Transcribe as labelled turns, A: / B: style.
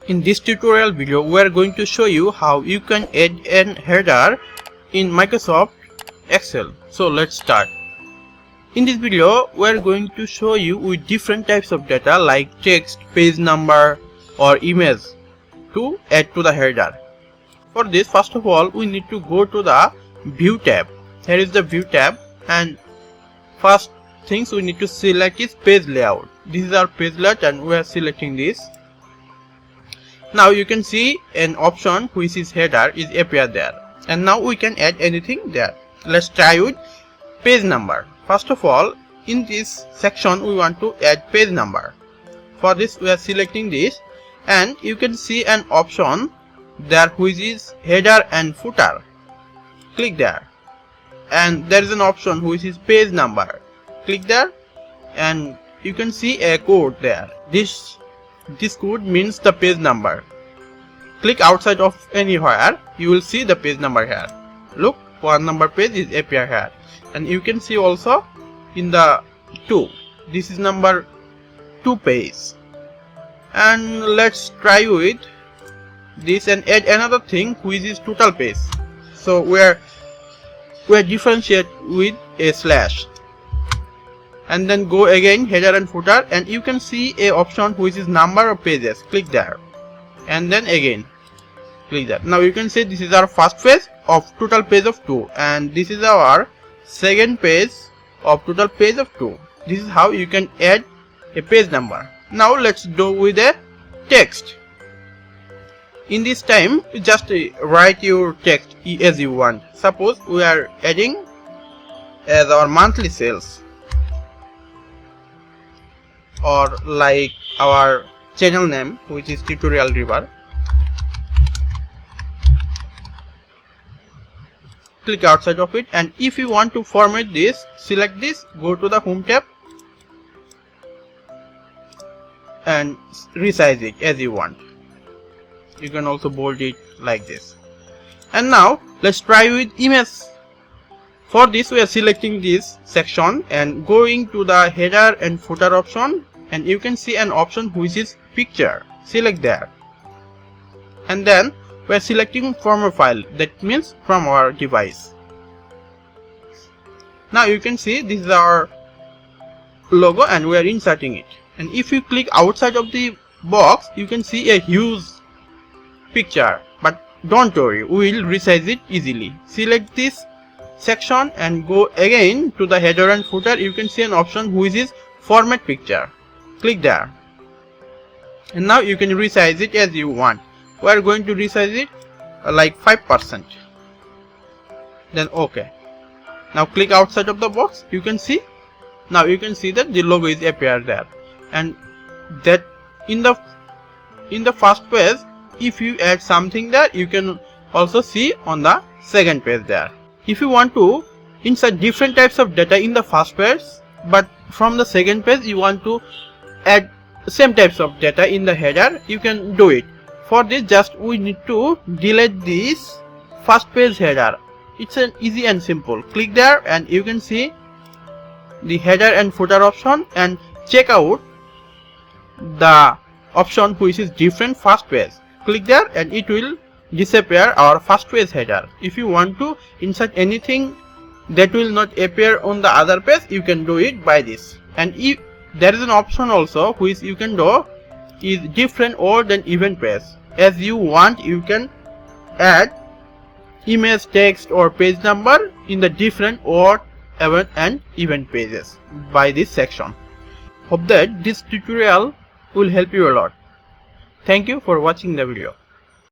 A: In this tutorial video, we are going to show you how you can add an header in Microsoft Excel. So let's start. In this video, we are going to show you with different types of data like text, page number or image to add to the header. For this, first of all, we need to go to the View tab. Here is the View tab, and first things we need to select is page layout. This is our page layout and we are selecting this. Now you can see an option which is header is appear there, and now we can add anything there. Let's try with page number. First of all, in this section we want to add page number. For this we are selecting this, and you can see an option there which is header and footer. Click there, and there is an option which is page number. Click there, and you can see a code there. This code means the page number. Click outside of anywhere, you will see the page number here. Look, one number page is appear here, and you can see also in the 2. This is number 2 page. And let's try with this and add another thing which is total page. So we are differentiate with a slash. And then go again header and footer, and you can see a option which is number of pages. Click there, and then again click that. Now you can see this is our first page of total page of 2, and this is our second page of total page of 2. This is how you can add a page number. Now let's do with a text. In this time, just write your text as you want. Suppose we are adding as our monthly sales, or like our channel name which is Tutorial River. Click outside of it, and if you want to format this, select this, go to the Home tab and resize it as you want. You can also bold it like this. And now let's try with image. For this we are selecting this section and going to the header and footer option, and you can see an option which is picture. Select there, and then we are selecting from a file, that means from our device. Now you can see this is our logo and we are inserting it, and if you click outside of the box you can see a huge picture, but don't worry, we will resize it easily. Select this section and go again to the header and footer. You can see an option which is format picture. Click there, and now you can resize it as you want. We are going to resize it like 5%. Then OK. Now click outside of the box. You can see, now you can see that the logo is appear there, and that in the first page, if you add something there, you can also see on the second page there. If you want to insert different types of data in the first page, but from the second page you want to add same types of data in the header, you can do it. For this, just we need to delete this first page header. It's an easy and simple. Click there, and you can see the header and footer option, and check out the option which is different first page. Click there, and it will disappear our first page header. If you want to insert anything that will not appear on the other page, you can do it by this. And if there is an option also which you can do is different odd and even page. As you want, you can add image, text or page number in the different odd, and even pages by this section. Hope that this tutorial will help you a lot. Thank you for watching the video.